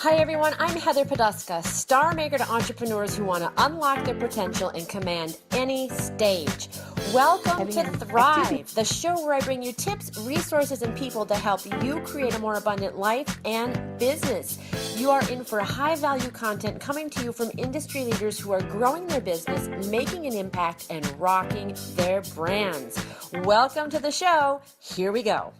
Hi everyone, I'm Heather Poduska, star maker to entrepreneurs who want to unlock their potential and command any stage. Welcome to Thrive, the show where I bring you tips, resources, and people to help you create a more abundant life and business. You are in for high-value content coming to you from industry leaders who are growing their business, making an impact, and rocking their brands. Welcome to the show. Here we go.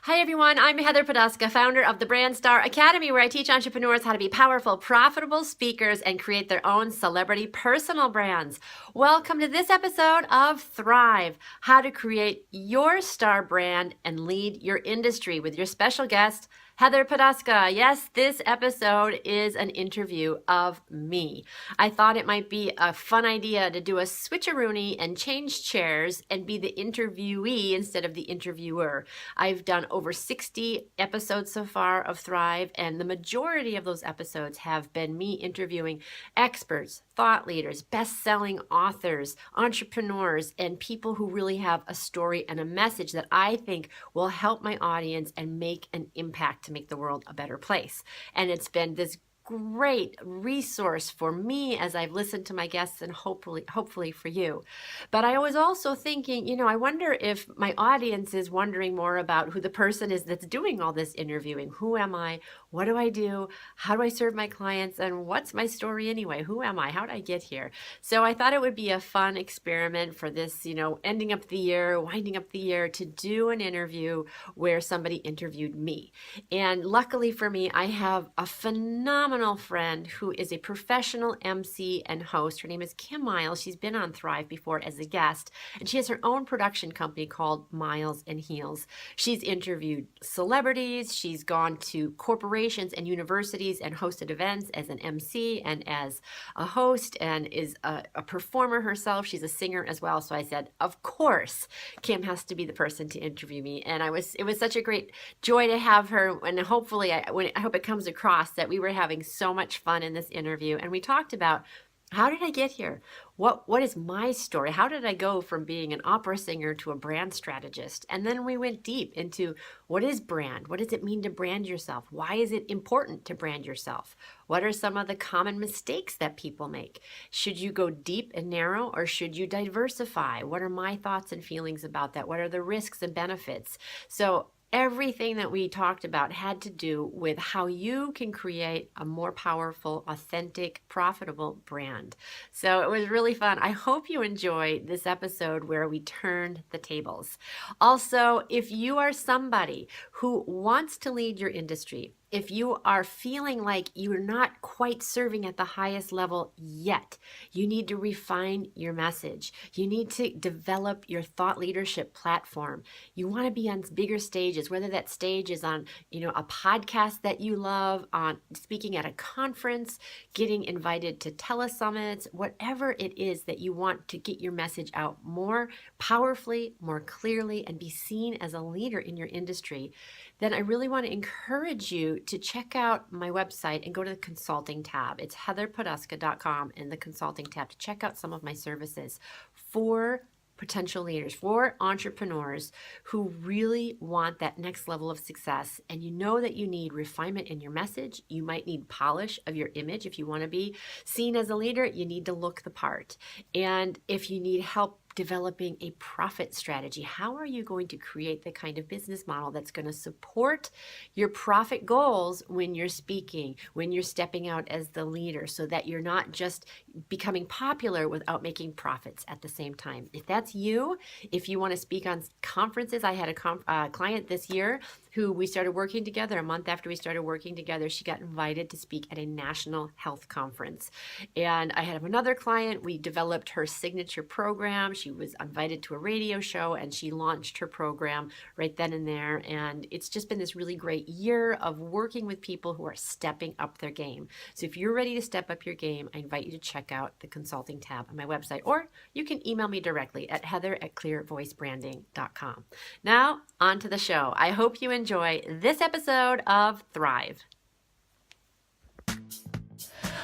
Hi everyone, I'm Heather Poduska, founder of the Brand Star Academy, where I teach entrepreneurs how to be powerful, profitable speakers and create their own celebrity personal brands. Welcome to this episode of Thrive, how to create your star brand and lead your industry with your special guest, Heather Poduska. Yes, this episode is an interview of me. I thought it might be a fun idea to do a switcheroony and change chairs and be the interviewee instead of the interviewer. I've done over 60 episodes so far of Thrive, and the majority of those episodes have been me interviewing experts, thought leaders, best-selling authors, entrepreneurs, and people who really have a story and a message that I think will help my audience and make an impact to make the world a better place. And it's been this great resource for me as I've listened to my guests and hopefully for you. But I was also thinking, I wonder if my audience is wondering more about who the person is that's doing all this interviewing. Who am I? What do I do? How do I serve my clients? And what's my story anyway? Who am I? How did I get here? So I thought it would be a fun experiment for this, ending up the year, winding up the year, to do an interview where somebody interviewed me. And luckily for me, I have a phenomenal friend who is a professional MC and host. Her name is Kim Miles. She's been on Thrive before as a guest, and she has her own production company called Miles and Heels. She's interviewed celebrities. She's gone to corporations and universities and hosted events as an MC and as a host, and is a performer herself. She's a singer as well. So I said, of course, Kim has to be the person to interview me. And it was such a great joy to have her. And hopefully, I hope it comes across that we were having so much fun in this interview. And we talked about, how did I get here? What is my story? How did I go from being an opera singer to a brand strategist? And then we went deep into, what is brand? What does it mean to brand yourself? Why is it important to brand yourself? What are some of the common mistakes that people make? Should you go deep and narrow, or should you diversify? What are my thoughts and feelings about that? What are the risks and benefits? So everything that we talked about had to do with how you can create a more powerful, authentic, profitable brand. So it was really fun. I hope you enjoy this episode where we turned the tables. Also, if you are somebody who wants to lead your industry, if you are feeling like you're not quite serving at the highest level yet, you need to refine your message. You need to develop your thought leadership platform. You want to be on bigger stages, whether that stage is on, a podcast that you love, on speaking at a conference, getting invited to telesummits, whatever it is that you want to get your message out more powerfully, more clearly, and be seen as a leader in your industry, then I really want to encourage you to check out my website and go to the consulting tab. It's heatherpoduska.com in the consulting tab to check out some of my services for potential leaders, for entrepreneurs who really want that next level of success. And you know that you need refinement in your message. You might need polish of your image. If you want to be seen as a leader, you need to look the part. And if you need help developing a profit strategy, how are you going to create the kind of business model that's going to support your profit goals when you're speaking, when you're stepping out as the leader, so that you're not just becoming popular without making profits at the same time? If that's you, if you want to speak on conferences, I had a client this year who we started working together. A month after we started working together, she got invited to speak at a national health conference. And I had another client, we developed her signature program. She was invited to a radio show and she launched her program right then and there. And it's just been this really great year of working with people who are stepping up their game. So if you're ready to step up your game, I invite you to check out the consulting tab on my website, or you can email me directly at heather@clearvoicebranding.com. Now, on to the show. I hope you enjoy this episode of Thrive.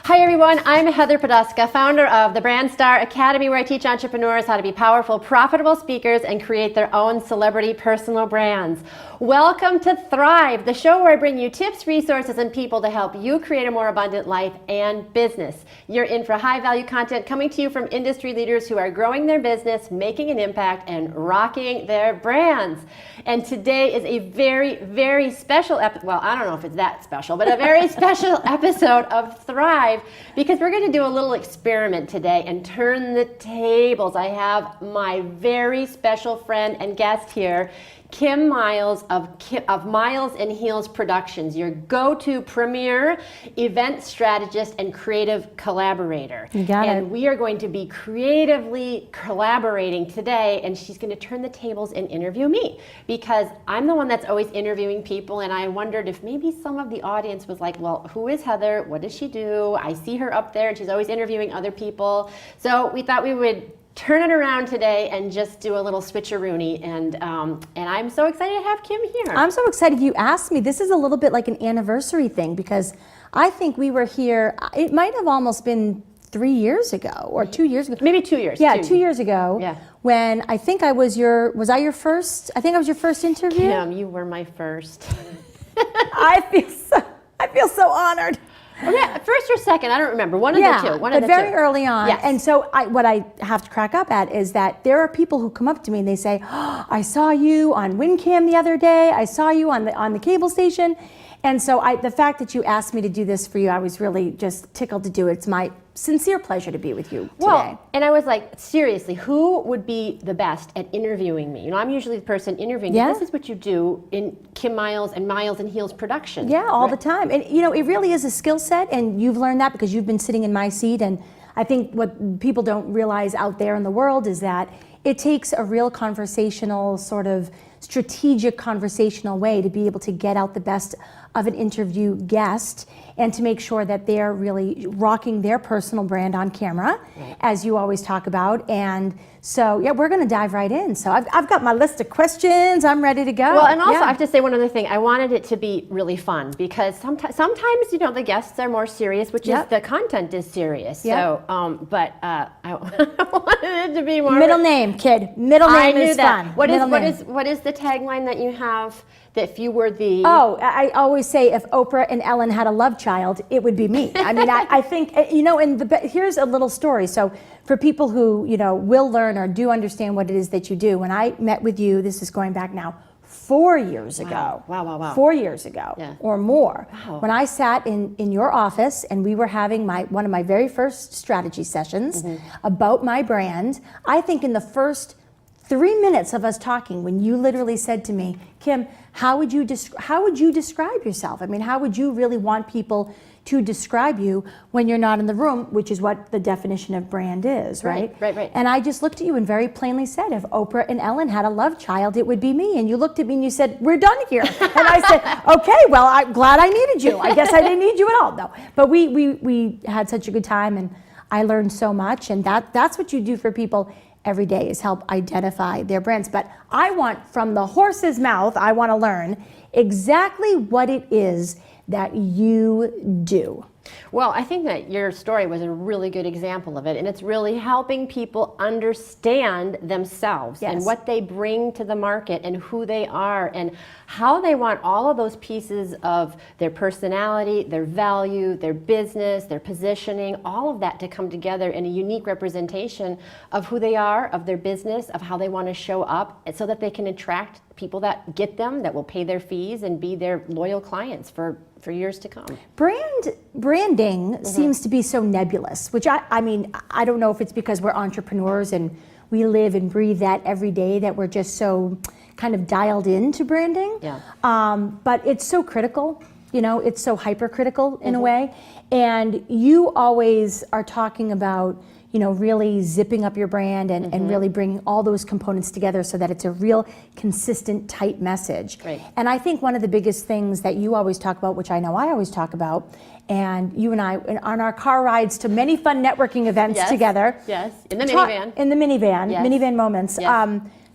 Hi everyone, I'm Heather Poduska, founder of the Brand Star Academy, where I teach entrepreneurs how to be powerful, profitable speakers and create their own celebrity personal brands. Welcome to Thrive, the show where I bring you tips, resources, and people to help you create a more abundant life and business. You're in for high value content coming to you from industry leaders who are growing their business, making an impact, and rocking their brands. And today is a very, very special well, I don't know if it's that special, but a very special episode of Thrive, because we're going to do a little experiment today and turn the tables. I have my very special friend and guest here, Kim Miles of Miles and Heels Productions, your go-to premier event strategist and creative collaborator. You got it. And we are going to be creatively collaborating today, and she's going to turn the tables and interview me, because I'm the one that's always interviewing people, and I wondered if maybe some of the audience was like, well, who is Heather? What does she do? I see her up there, and she's always interviewing other people. So we thought we would turn it around today and just do a little switcheroony, and I'm so excited to have Kim here. I'm so excited you asked me. This is a little bit like an anniversary thing, because I think we were here, it might have almost been 3 years ago or 2 years ago. Maybe 2 years. Yeah, 2 years ago. Yeah. When I think I was was I your first? I think I was your first interview. Kim, you were my first. I feel so honored. Okay, first or second, I don't remember. One of the two. But very early on. Yes. And so what I have to crack up at is that there are people who come up to me and they say, oh, I saw you on WinCam the other day. I saw you on the cable station. And so the fact that you asked me to do this for you, I was really just tickled to do it. It's my sincere pleasure to be with you today. Well, and I was like, seriously, who would be the best at interviewing me? You know, I'm usually the person interviewing you. This is what you do in Kim Miles and Miles and Heels Productions. Yeah, all the time. And you know, it really is a skill set, and you've learned that because you've been sitting in my seat. And I think what people don't realize out there in the world is that it takes a real conversational, sort of strategic conversational way to be able to get out the best of an interview guest and to make sure that they're really rocking their personal brand on camera, as you always talk about. And so, yeah, we're going to dive right in. So I've got my list of questions. I'm ready to go. Well, and also I have to say one other thing. I wanted it to be really fun, because sometimes you know, the guests are more serious, which is the content is serious. So, but I wanted it to be more middle name, kid. Middle name is fun. What is the tagline that you have? That if you were the... Oh, I always say if Oprah and Ellen had a love child, it would be me. I mean, I think, you know, and here's a little story. So for people who, you know, will learn or do understand what it is that you do, when I met with you, this is going back now 4 years ago. Wow. 4 years ago or more. Wow. When I sat in your office and we were having one of my very first strategy sessions about my brand, I think in the first 3 minutes of us talking, when you literally said to me, Kim, how would you describe yourself? I mean, how would you really want people to describe you when you're not in the room, which is what the definition of brand is, right? Right. And I just looked at you and very plainly said, if Oprah and Ellen had a love child, it would be me. And you looked at me and you said, we're done here. And I said, okay, well, I'm glad I needed you. I guess I didn't need you at all. No, but we had such a good time, and I learned so much. And that's what you do for people every day, is help identify their brands. But I want, from the horse's mouth, I want to learn exactly what it is that you do. Well, I think that your story was a really good example of it, and it's really helping people understand themselves and what they bring to the market and who they are and how they want all of those pieces of their personality, their value, their business, their positioning, all of that to come together in a unique representation of who they are, of their business, of how they want to show up, so that they can attract people that get them, that will pay their fees and be their loyal clients for years to come. Branding seems to be so nebulous, which I mean, I don't know if it's because we're entrepreneurs and we live and breathe that every day that we're just so kind of dialed into branding. But it's so critical, you know, it's so hypercritical in a way. And you always are talking about, you know, really zipping up your brand and really bringing all those components together so that it's a real consistent, tight message. And I think one of the biggest things that you always talk about, which I know I always talk about, and you and I, on our car rides to many fun networking events together. In the minivan. In the minivan, minivan moments.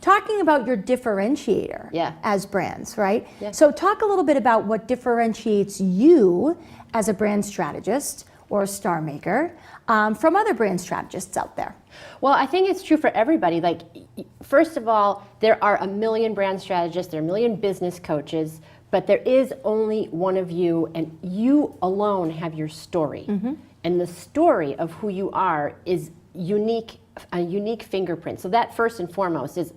Talking about your differentiator as brands, right? So talk a little bit about what differentiates you as a brand strategist, or a star maker from other brand strategists out there? Well, I think it's true for everybody. Like, first of all, there are a million brand strategists, there are a million business coaches, but there is only one of you, and you alone have your story. And the story of who you are is unique, a unique fingerprint. So that first and foremost is,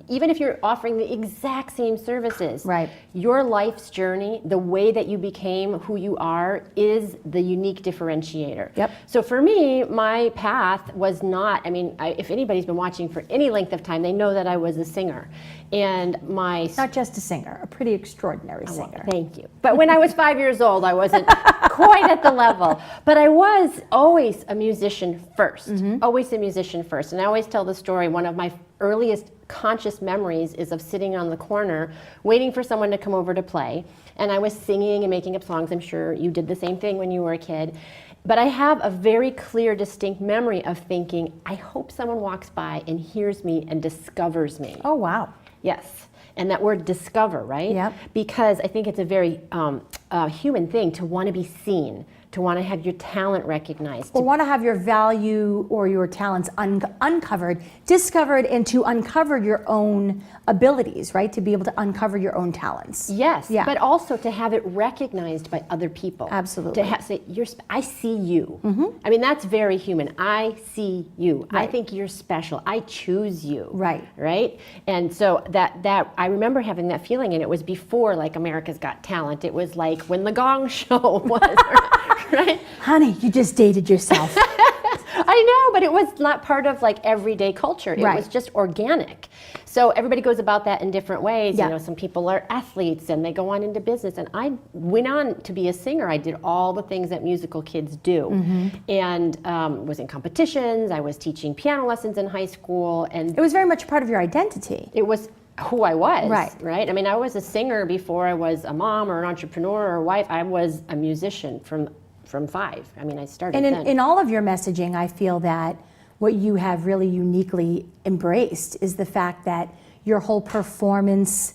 even if you're offering the exact same services, right, your life's journey, the way that you became who you are, is the unique differentiator. Yep. So for me, my path was not, if anybody's been watching for any length of time, they know that I was a singer. And not just a singer, a pretty extraordinary singer. Thank you. But when I was 5 years old, I wasn't quite at the level. But I was always a musician first, always a musician first. And I always tell the story, one of my earliest conscious memories is of sitting on the corner, waiting for someone to come over to play. And I was singing and making up songs. I'm sure you did the same thing when you were a kid. But I have a very clear, distinct memory of thinking, I hope someone walks by and hears me and discovers me. Oh, wow. Yes, and that word discover, right? Yep. Because I think it's a very human thing to want to be seen, to want to have your talent recognized. Or want to have your value or your talents uncovered, discovered, and to uncover your own abilities, right? To be able to uncover your own talents. Yes, yeah, but also to have it recognized by other people. Absolutely. To say, I see you. I mean, that's very human. I see you. Right. I think you're special. I choose you. Right. Right? And so that I remember having that feeling, and it was before like America's Got Talent. It was like when the Gong Show was, right? Honey, you just dated yourself. I know, but it was not part of like everyday culture. It Right. was just organic. So everybody goes about that in different ways. Yeah. You know, some people are athletes and they go on into business. And I went on to be a singer. I did all the things that musical kids do, and was in competitions. I was teaching piano lessons in high school, and It was very much part of your identity. it was who I was. Right. Right. I mean, I was a singer before I was a mom or an entrepreneur or a wife. I was a musician from 5. I mean, I started And then. in all of your messaging, I feel that what you have really uniquely embraced is the fact that your whole performance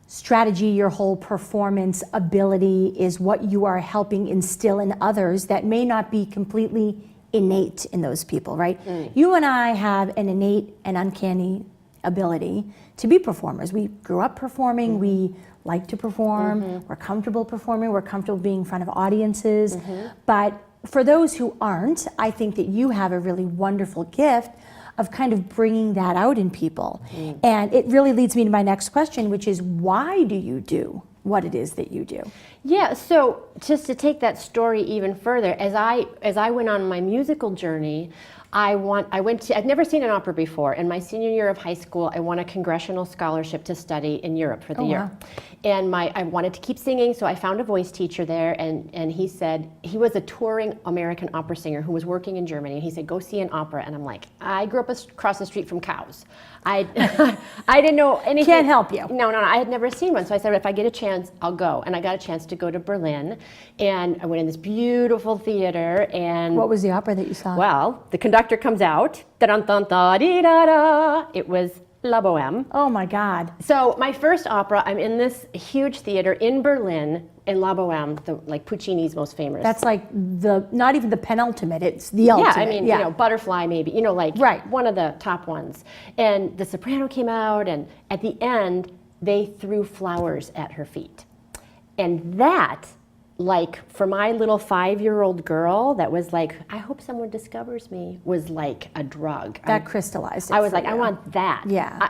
strategy, your whole performance ability is what you are helping instill in others that may not be completely innate in those people, right? You and I have an innate and uncanny ability to be performers. We grew up performing, we like to perform, we're comfortable performing, we're comfortable being in front of audiences. But for those who aren't, I think that you have a really wonderful gift of kind of bringing that out in people. And it really leads me to my next question, which is, why do you do what it is that you do? Yeah, so just to take that story even further, as I went on my musical journey, I'd never seen an opera before. In my senior year of high school, I won a congressional scholarship to study in Europe for the year. Wow. And I wanted to keep singing, so I found a voice teacher there, and he said, he was a touring American opera singer who was working in Germany, and he said, go see an opera. And I'm like, I grew up across the street from cows. I didn't know anything. Can't help you. No, I had never seen one. So I said, if I get a chance, I'll go. And I got a chance to go to Berlin, and I went in this beautiful theater. And What was the opera that you saw? well, the conductor comes out, da-dun-dun-da-dee-da-da. It was La Boheme. Oh my God. So my first opera, I'm in this huge theater in Berlin, in La Boheme, like Puccini's most famous. That's like not even the penultimate, it's the ultimate. Yeah, I mean, Butterfly maybe, like Right. one of the top ones. And the soprano came out, and at the end, they threw flowers at her feet. And that, like, for my little 5-year-old girl, that was like, I hope someone discovers me, was like a drug. That crystallized it I was for like, I you. want that. Yeah.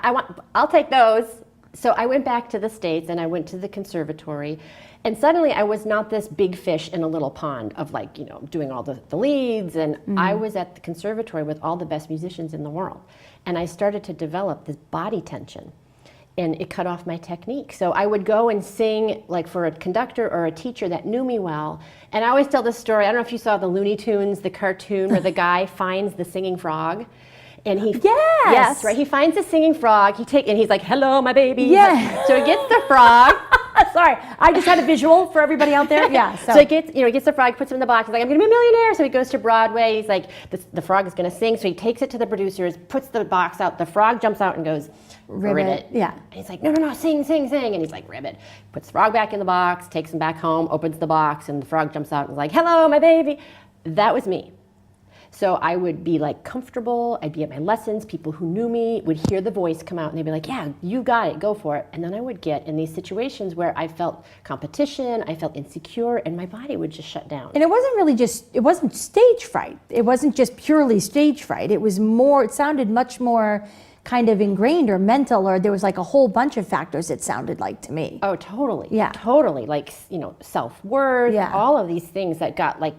I'll take those. So I went back to the States, and I went to the conservatory, and suddenly I was not this big fish in a little pond of like, doing all the leads, and I was at the conservatory with all the best musicians in the world. And I started to develop this body tension, and it cut off my technique. So I would go and sing like for a conductor or a teacher that knew me well. And I always tell this story, I don't know if you saw the Looney Tunes, the cartoon where the guy finds the singing frog. And yes, right. He finds the singing frog. And he's like, "Hello, my baby." Yeah. So he gets the frog. Sorry, I just had a visual for everybody out there. Yeah. So he gets the frog, puts him in the box. He's like, "I'm going to be a millionaire." So he goes to Broadway. He's like, the frog is going to sing. So he takes it to the producers, puts the box out. The frog jumps out and goes, "Ribbit." Yeah. And he's like, no, sing. And he's like, "Ribbit." Puts the frog back in the box, takes him back home, opens the box, and the frog jumps out and is like, "Hello, my baby." that was me. So I would be like comfortable, I'd be at my lessons, people who knew me would hear the voice come out and they'd be like, yeah, you got it, go for it. And then I would get in these situations where I felt competition, I felt insecure, and my body would just shut down. And it wasn't really it wasn't stage fright. It wasn't just purely stage fright. It was more, it sounded much more kind of ingrained or mental, or there was like a whole bunch of factors, it sounded like to me. Oh, totally. Yeah. Totally. Like, self-worth, Yeah. all of these things that got like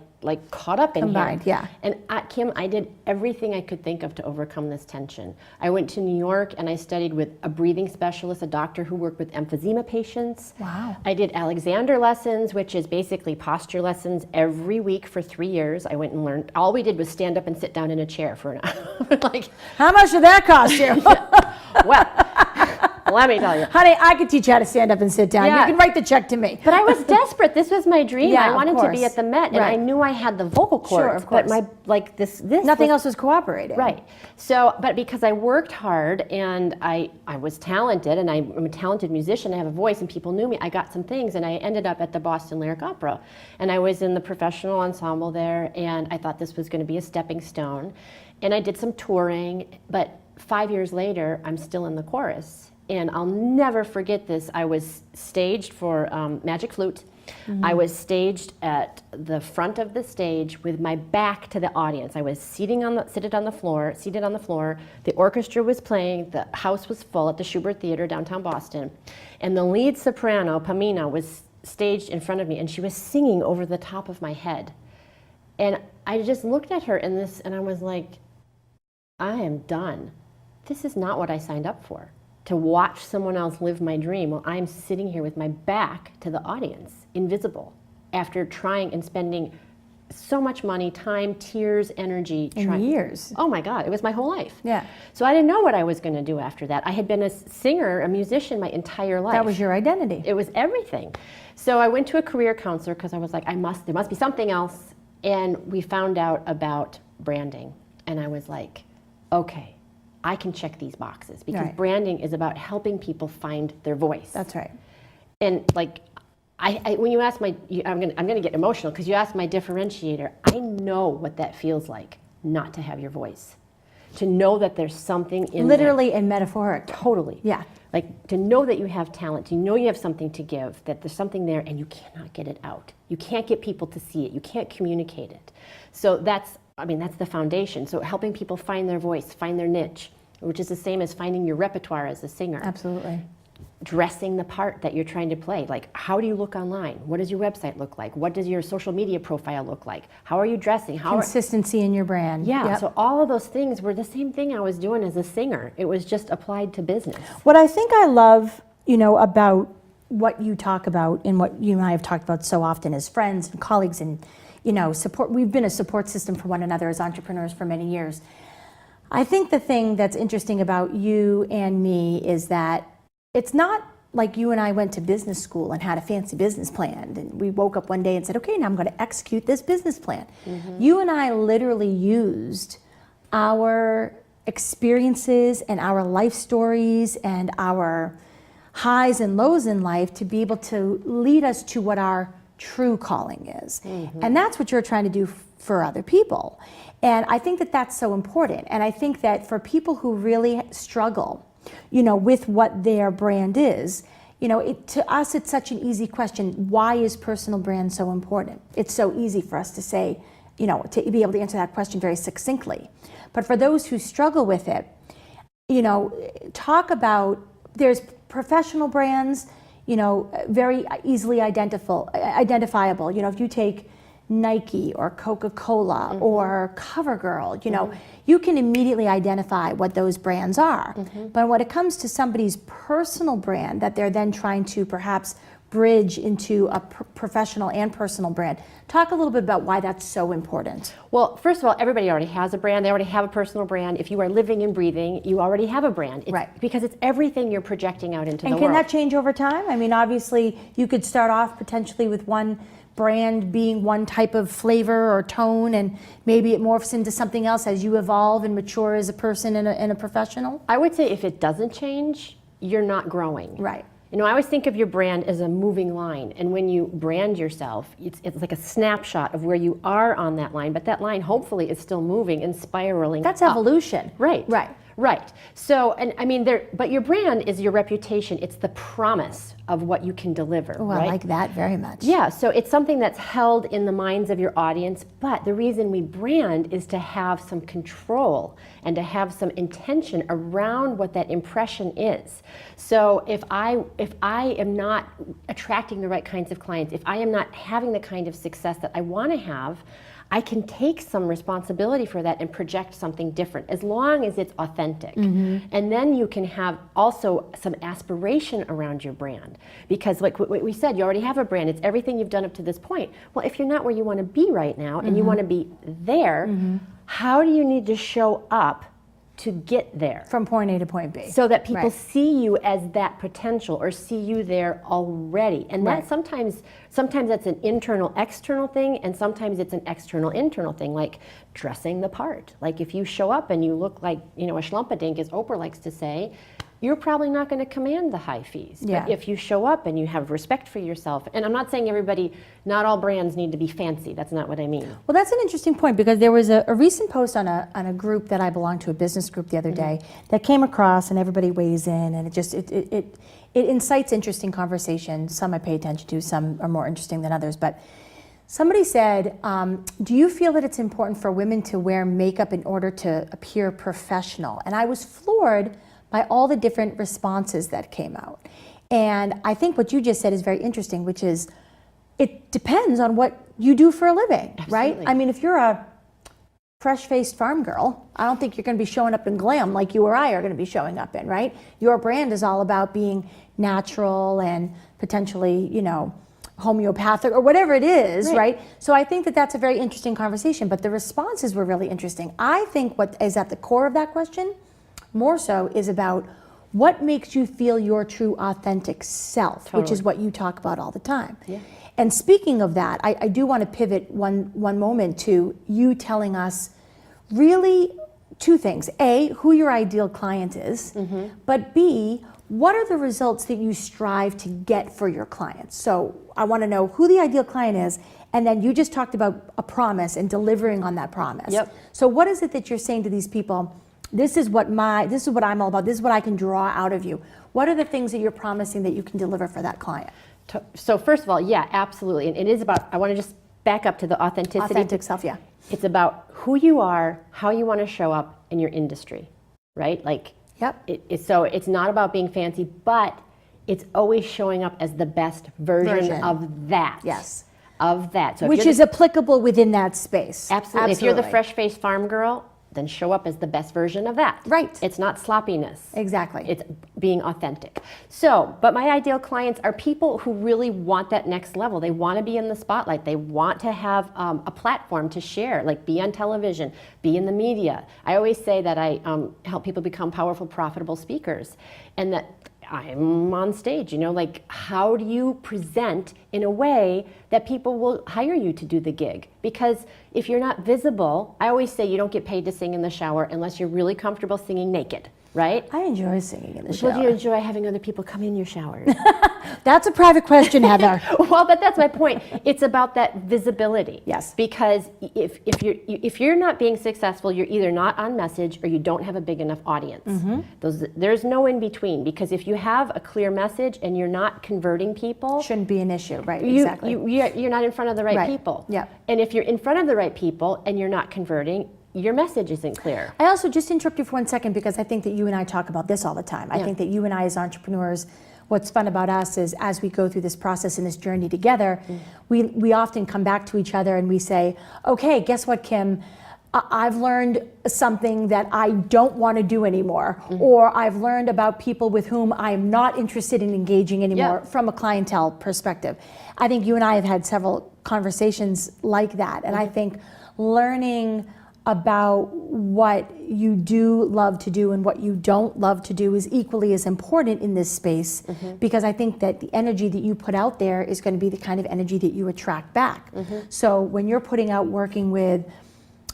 caught up in Combined, here. yeah. And Kim, I did everything I could think of to overcome this tension. I went to New York and I studied with a breathing specialist, a doctor who worked with emphysema patients. Wow. I did Alexander lessons, which is basically posture lessons every week for 3 years. I went and learned. All we did was stand up and sit down in a chair for an hour. Like, How much did that cost you? well, let me tell you. Honey, I could teach you how to stand up and sit down. Yeah. You can write the check to me. But I was desperate. This was my dream. Yeah, I of wanted to be course. at the Met, and Right. I knew I had the vocal cords. Sure, of course. But this Nothing was, else was cooperating. Right. So, but because I worked hard and I was talented, and I'm a talented musician, I have a voice, and people knew me, I got some things, and I ended up at the Boston Lyric Opera. And I was in the professional ensemble there, and I thought this was going to be a stepping stone. And I did some touring, but 5 years later, I'm still in the chorus. And I'll never forget this. I was staged for Magic Flute. Mm-hmm. I was staged at the front of the stage with my back to the audience. I was seated on the floor. The orchestra was playing. The house was full at the Schubert Theater, downtown Boston. And the lead soprano, Pamina, was staged in front of me, and she was singing over the top of my head. And I just looked at her and I was like, I am done. This is not what I signed up for. To watch someone else live my dream while I'm sitting here with my back to the audience, invisible, after trying and spending so much money, time, tears, energy. Years. Oh my God, it was my whole life. Yeah. So I didn't know what I was going to do after that. I had been a singer, a musician my entire life. That was your identity. It was everything. So I went to a career counselor because I was like, there must be something else. And we found out about branding. And I was like, okay, I can check these boxes because Right. branding is about helping people find their voice. That's right. And like, when you ask I'm gonna get emotional because you asked my differentiator. I know what that feels like not to have your voice, to know that there's something in Literally and metaphorically. Totally. Yeah. Like to know that you have talent, to know you have something to give, that there's something there and you cannot get it out. You can't get people to see it. You can't communicate it. So that's the foundation. So helping people find their voice, find their niche, which is the same as finding your repertoire as a singer. Absolutely. Dressing the part that you're trying to play. Like, how do you look online? What does your website look like? What does your social media profile look like? How are you dressing? Consistency in your brand. Yeah, Yep. so all of those things were the same thing I was doing as a singer. It was just applied to business. What I think I love, about what you talk about and what you and I have talked about so often as friends and colleagues and, support. We've been a support system for one another as entrepreneurs for many years. I think the thing that's interesting about you and me is that it's not like you and I went to business school and had a fancy business plan and we woke up one day and said, okay, now I'm going to execute this business plan. Mm-hmm. You and I literally used our experiences and our life stories and our highs and lows in life to be able to lead us to what our true calling is. Mm-hmm. And that's what you're trying to do for other people. And I think that that's so important. And I think that for people who really struggle, with what their brand is, to us, it's such an easy question. Why is personal brand so important? It's so easy for us to say, to be able to answer that question very succinctly. But for those who struggle with it, talk about, there's professional brands, very easily identifiable. If you take Nike or Coca-Cola mm-hmm. or CoverGirl, mm-hmm. you can immediately identify what those brands are. Mm-hmm. But when it comes to somebody's personal brand that they're then trying to perhaps bridge into a professional and personal brand, talk a little bit about why that's so important. Well, first of all, everybody already has a brand. They already have a personal brand. If you are living and breathing, you already have a brand. Right. Because it's everything you're projecting out into the world. And can that change over time? Obviously, you could start off potentially with one brand being one type of flavor or tone, and maybe it morphs into something else as you evolve and mature as a person and a professional? I would say if it doesn't change, you're not growing. Right. You know, I always think of your brand as a moving line, and when you brand yourself, it's like a snapshot of where you are on that line, but that line hopefully is still moving and spiraling. That's up. evolution. Right. Right. Right. So, and I mean, but your brand is your reputation. It's the promise of what you can deliver. Oh, right? I like that very much. Yeah, so it's something that's held in the minds of your audience, but the reason we brand is to have some control and to have some intention around what that impression is. So if I am not attracting the right kinds of clients, if I am not having the kind of success that I want to have, I can take some responsibility for that and project something different as long as it's authentic. And then you can have also some aspiration around your brand. Because like what we said, you already have a brand. It's everything you've done up to this point. Well, if you're not where you want to be right now and you want to be there, how do you need to show up to get there? From point A to point B. So that people Right. see you as that potential or see you there already. And that sometimes that's an internal external thing, and sometimes it's an external internal thing, like dressing the part. Like if you show up and you look like, you know, a schlumpadink, as Oprah likes to say, you're probably not going to command the high fees. Yeah. But if you show up and you have respect for yourself, and I'm not saying not all brands need to be fancy. That's not what I mean. Well, that's an interesting point, because there was a recent post on a group that I belong to, a business group the other day, that came across, and everybody weighs in, and it incites interesting conversation. Some I pay attention to, some are more interesting than others. But somebody said, do you feel that it's important for women to wear makeup in order to appear professional? And I was floored by all the different responses that came out. And I think what you just said is very interesting, which is it depends on what you do for a living, right? Absolutely. I mean, if you're a fresh-faced farm girl, I don't think you're going to be showing up in glam like you or I are going to be showing up in, right? Your brand is all about being natural and potentially, you know, homeopathic or whatever it is, right? So I think that that's a very interesting conversation, but the responses were really interesting. I think what is at the core of that question more so is about what makes you feel your true authentic self, which is what you talk about all the time. Yeah. And speaking of that, I do want to pivot one moment to you telling us really two things. A, who your ideal client is, but B, what are the results that you strive to get for your clients? So I want to know who the ideal client is, and then you just talked about a promise and delivering on that promise. Yep. So what is it that you're saying to these people? This is what I'm all about. This is what I can draw out of you. What are the things that you're promising that you can deliver for that client? So first of all, yeah, absolutely. And it is about, I want to just back up to the authenticity. Authentic self, yeah. It's about who you are, how you want to show up in your industry, right? Like, Yep. So it's not about being fancy, but it's always showing up as the best version of that. Yes. Of that. So if Which you're is applicable within that space. Absolutely. If you're the fresh-faced farm girl, then show up as the best version of that. Right. It's not sloppiness. Exactly. It's being authentic. So, but my ideal clients are people who really want that next level. They want to be in the spotlight. They want to have a platform to share, like be on television, be in the media. I always say that I help people become powerful, profitable speakers, and that I'm on stage, you know, like how do you present in a way that people will hire you to do the gig? Because if you're not visible, I always say you don't get paid to sing in the shower unless you're really comfortable singing naked, right? I enjoy singing in the shower. Would you enjoy having other people come in your shower? That's a private question, Heather. Well, but that's my point. It's about that visibility. Yes. Because if you're not being successful, you're either not on message or you don't have a big enough audience. There's no in between. Because if you have a clear message and you're not converting people, Shouldn't be an issue, right? exactly. You're not in front of the right people. Yeah. And if you're in front of the right people and you're not converting, your message isn't clear. I also just interrupt you for 1 second because I think that you and I talk about this all the time. I think that you and I as entrepreneurs, what's fun about us is as we go through this process and this journey together, we often come back to each other and we say, okay, guess what, Kim? I've learned something that I don't want to do anymore, or I've learned about people with whom I'm not interested in engaging anymore from a clientele perspective. I think you and I have had several conversations like that, and I think learning about what you do love to do and what you don't love to do is equally as important in this space, because I think that the energy that you put out there is going to be the kind of energy that you attract back. So when you're putting out working with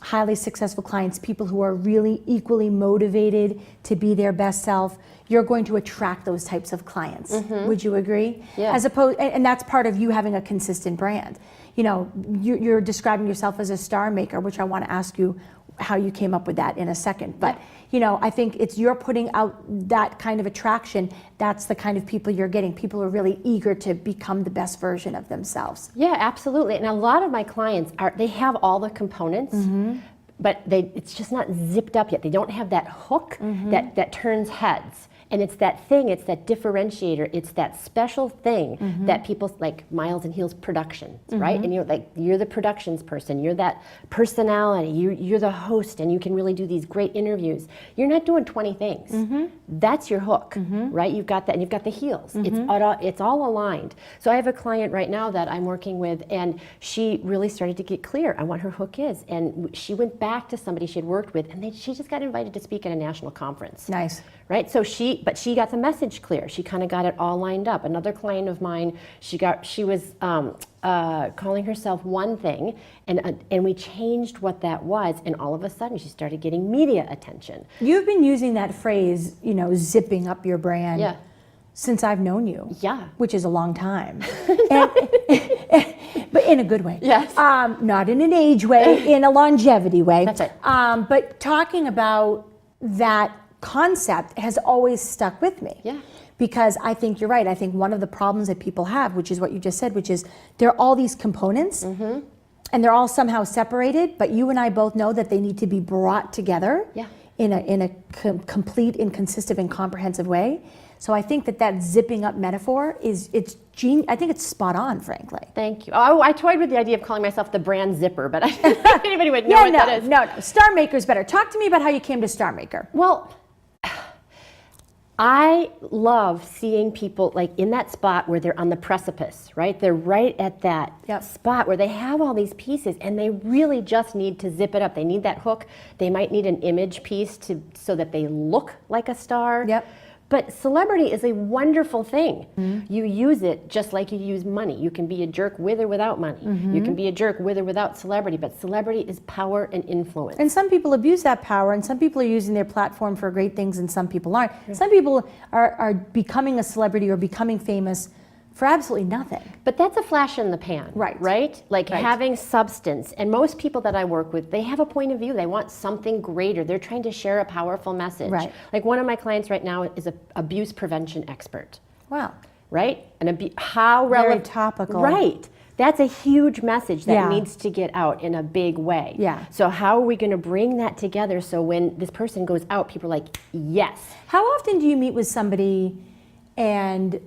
highly successful clients, people who are really equally motivated to be their best self, you're going to attract those types of clients. Would you agree? Yeah. As opposed, and that's part of you having a consistent brand. You know, you're describing yourself as a star maker, which I want to ask you how you came up with that in a second. But you know, I think it's you're putting out that kind of attraction. That's the kind of people you're getting. People are really eager to become the best version of themselves. Yeah, absolutely. And a lot of my clients they have all the components, but it's just not zipped up yet. They don't have that hook that turns heads. And it's that thing, it's that differentiator, it's that special thing that people like Miles and Heels Productions, right? And you're the productions person, you're that personality, you're the host, and you can really do these great interviews. You're not doing 20 things. That's your hook, right? You've got that, and you've got the heels. It's all aligned. So I have a client right now that I'm working with, and she really started to get clear on what her hook is. And she went back to somebody she had worked with, and she just got invited to speak at a national conference. Nice. Right, so she got the message clear. She kind of got it all lined up. Another client of mine, she was calling herself one thing, and we changed what that was, and all of a sudden she started getting media attention. You've been using that phrase, you know, zipping up your brand. Yeah. Since I've known you. Yeah. Which is a long time. But in a good way. Yes. Not in an age way, in a longevity way. That's it. But talking about that concept has always stuck with me. Yeah. Because I think you're right. I think one of the problems that people have, which is what you just said, which is there are all these components and they're all somehow separated, but you and I both know that they need to be brought together in a complete and consistent and comprehensive way. So I think that zipping up metaphor it's genius. I think it's spot on, frankly. Thank you. Oh, I toyed with the idea of calling myself the brand zipper, but I didn't think anybody would know what that is. No. Star Maker's better. Talk to me about how you came to Star Maker. Well, I love seeing people like in that spot where they're on the precipice, right? They're right at that spot where they have all these pieces and they really just need to zip it up. They need that hook. They might need an image piece so that they look like a star. Yep. But celebrity is a wonderful thing. You use it just like you use money. You can be a jerk with or without money. You can be a jerk with or without celebrity, but celebrity is power and influence. And some people abuse that power, and some people are using their platform for great things, and some people aren't. Some people are becoming a celebrity or becoming famous for absolutely nothing. But that's a flash in the pan, right? Like having substance. And most people that I work with, they have a point of view. They want something greater. They're trying to share a powerful message. Right. Like one of my clients right now is an abuse prevention expert. Wow. Right? And how relevant. Very topical. Right. That's a huge message that needs to get out in a big way. Yeah. So how are we going to bring that together so when this person goes out, people are like, yes. How often do you meet with somebody and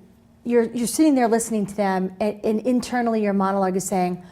you're sitting there listening to them, and internally your monologue is saying,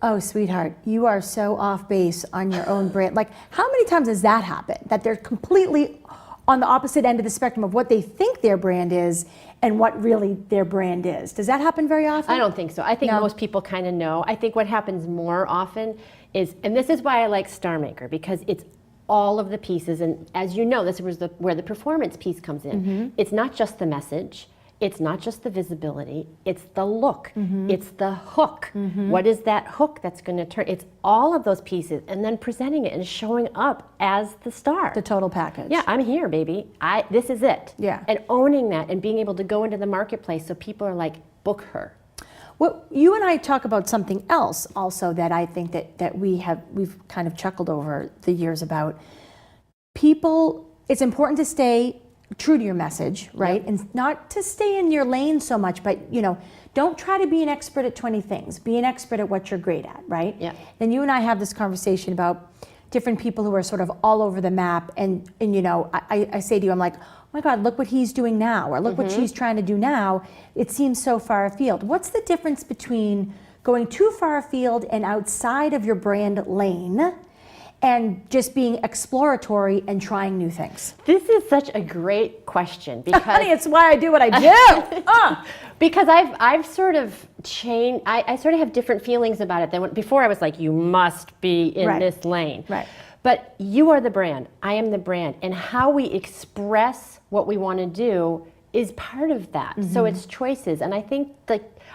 oh, sweetheart, you are so off base on your own brand. Like, how many times has that happened? That they're completely on the opposite end of the spectrum of what they think their brand is and what really their brand is. Does that happen very often? I don't think so. I think most people kind of know. I think what happens more often is, and this is why I like Star Maker, because it's all of the pieces, and as you know, this was where the performance piece comes in. It's not just the message. It's not just the visibility, it's the look, it's the hook. What is that hook that's going to turn? It's all of those pieces, and then presenting it and showing up as the star. The total package. Yeah, I'm here, baby. This is it. Yeah. And owning that and being able to go into the marketplace so people are like, book her. Well, you and I talk about something else also that I think that we've kind of chuckled over the years about. People, it's important to stay true to your message, right? And not to stay in your lane so much, but don't try to be an expert at 20 things. Be an expert at what you're great at, right? Yeah. Then you and I have this conversation about different people who are sort of all over the map, and I say to you, I'm like, oh my God, look what he's doing now, or look what she's trying to do now. It seems so far afield. What's the difference between going too far afield and outside of your brand lane and just being exploratory and trying new things? This is such a great question because honey, it's why I do what I do. Because I've sort of changed. I sort of have different feelings about it than before. I was like, you must be in this lane. Right. But you are the brand. I am the brand, and how we express what we want to do is part of that. So it's choices, and I think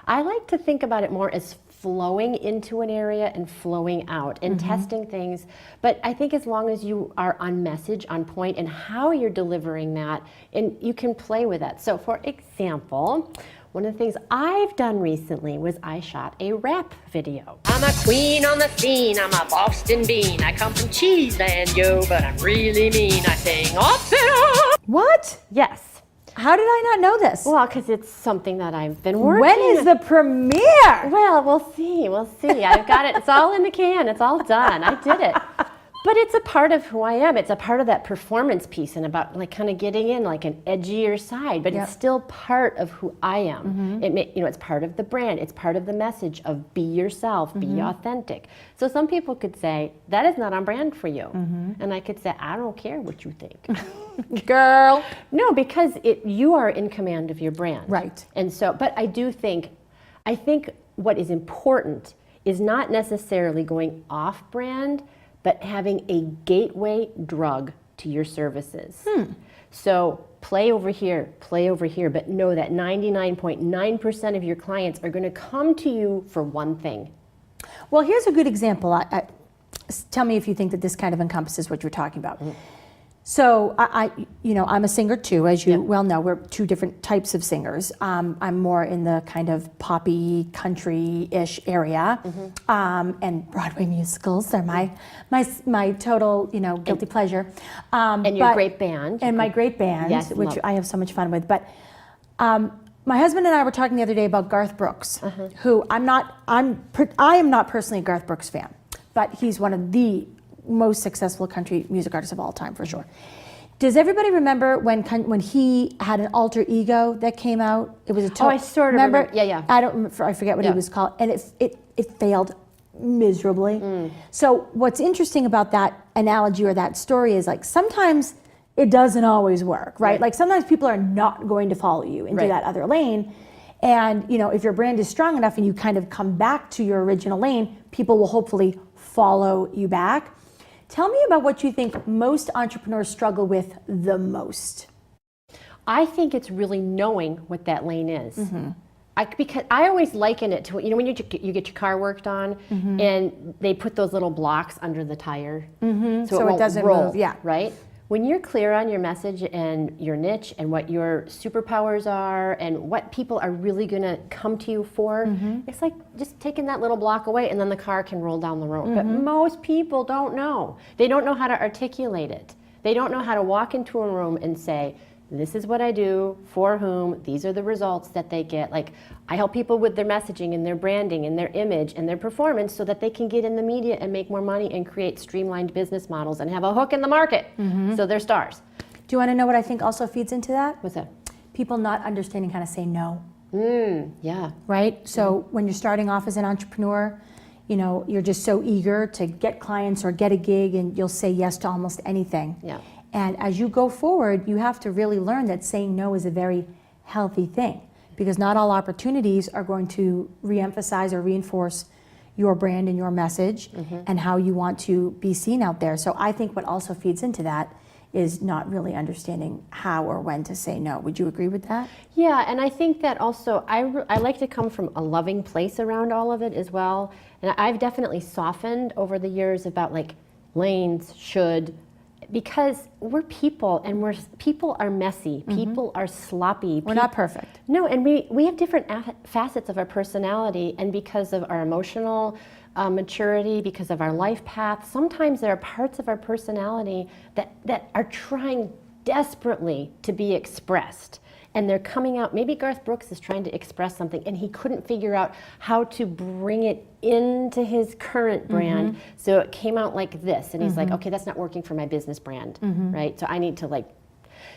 I like to think about it more as flowing into an area and flowing out and testing things. But I think as long as you are on message, on point, and how you're delivering that, and you can play with that. So for example, one of the things I've done recently was I shot a rap video. I'm a queen on the scene, I'm a Boston bean. I come from Cheeseland, yo, but I'm really mean. I sing opera. What? Yes. How did I not know this? Well, because it's something that I've been working When is the premiere? Well, we'll see. I've got it. It's all in the can. It's all done. I did it. But it's a part of who I am. It's a part of that performance piece and about like kind of getting in like an edgier side, but it's still part of who I am. It's part of the brand. It's part of the message of be yourself, be authentic. So some people could say, that is not on brand for you. And I could say, I don't care what you think. Girl. No, because you are in command of your brand. Right. And so, but I think what is important is not necessarily going off brand, but having a gateway drug to your services. So play over here, but know that 99.9% of your clients are going to come to you for one thing. Well, here's a good example. Tell me if you think that this kind of encompasses what you're talking about. So I'm a singer too, as you well know. We're two different types of singers. I'm more in the kind of poppy, country-ish area, and Broadway musicals are my total guilty pleasure. And your great band. And my great band, Yes, which I have so much fun with. But my husband and I were talking the other day about Garth Brooks, who I am not personally a Garth Brooks fan, but he's one of the most successful country music artists of all time, for sure. Does everybody remember when he had an alter ego that came out? It was a I sort of remember. Yeah. I forget what he was called, and it failed miserably. So what's interesting about that analogy or that story is like sometimes it doesn't always work, right? Like sometimes people are not going to follow you into that other lane. And if your brand is strong enough and you kind of come back to your original lane, people will hopefully follow you back. Tell me about what you think most entrepreneurs struggle with the most. I think it's really knowing what that lane is. Because I always liken it to when you get your car worked on and they put those little blocks under the tire so it doesn't roll, move. Yeah. Right? When you're clear on your message and your niche and what your superpowers are and what people are really going to come to you for, it's like just taking that little block away and then the car can roll down the road. But most people don't know. They don't know how to articulate it. They don't know how to walk into a room and say, this is what I do, for whom, these are the results that they get. Like, I help people with their messaging and their branding and their image and their performance so that they can get in the media and make more money and create streamlined business models and have a hook in the market. So they're stars. Do you want to know what I think also feeds into that? What's that? People not understanding how to say no. Yeah. Right? So when you're starting off as an entrepreneur, you're just so eager to get clients or get a gig and you'll say yes to almost anything. Yeah. And as you go forward, you have to really learn that saying no is a very healthy thing because not all opportunities are going to reemphasize or reinforce your brand and your message and how you want to be seen out there. So I think what also feeds into that is not really understanding how or when to say no. Would you agree with that? Yeah, and I think that also I like to come from a loving place around all of it as well. And I've definitely softened over the years about like lanes, should, because we're people and people are messy, people are sloppy. We're not perfect. No, and we have different facets of our personality, and because of our emotional maturity, because of our life path, sometimes there are parts of our personality that are trying desperately to be expressed. And they're coming out, maybe Garth Brooks is trying to express something and he couldn't figure out how to bring it into his current brand. So it came out like this. And he's like, okay, that's not working for my business brand, right? So I need to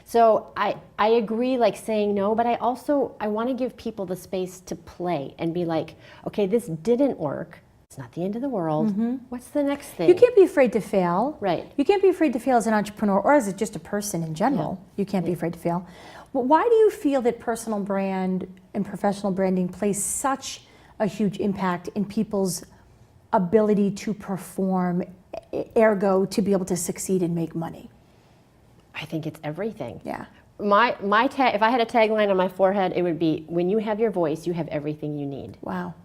so I agree like saying no, but I want to give people the space to play and be like, okay, this didn't work. It's not the end of the world. What's the next thing? You can't be afraid to fail. Right. You can't be afraid to fail as an entrepreneur or as just a person in general. You can't be afraid to fail. Well, why do you feel that personal brand and professional branding plays such a huge impact in people's ability to perform, ergo to be able to succeed and make money? I think it's everything. Yeah. My tag, if I had a tagline on my forehead, it would be, when you have your voice, you have everything you need. Wow.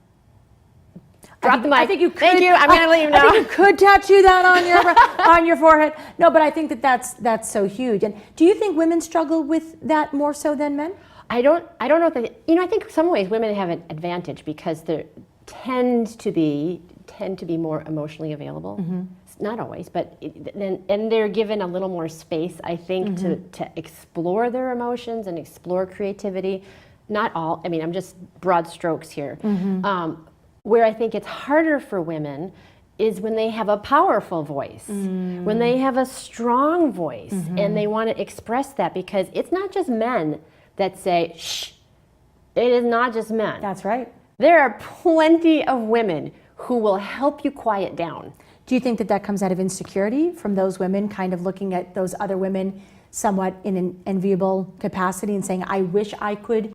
Drop the mic. I think you could. Thank you. I'm going to leave now. I think you could tattoo that on your on your forehead. No, but I think that's so huge. And do you think women struggle with that more so than men? I don't know that, I think in some ways women have an advantage because they tend to be more emotionally available. It's not always, but and they're given a little more space, I think, to explore their emotions and explore creativity. Not all, I'm just broad strokes here. Where I think it's harder for women is when they have a powerful voice, when they have a strong voice, and they want to express that, because it's not just men that say, shh. It is not just men. That's right. There are plenty of women who will help you quiet down. Do you think that comes out of insecurity from those women kind of looking at those other women somewhat in an enviable capacity and saying, I wish I could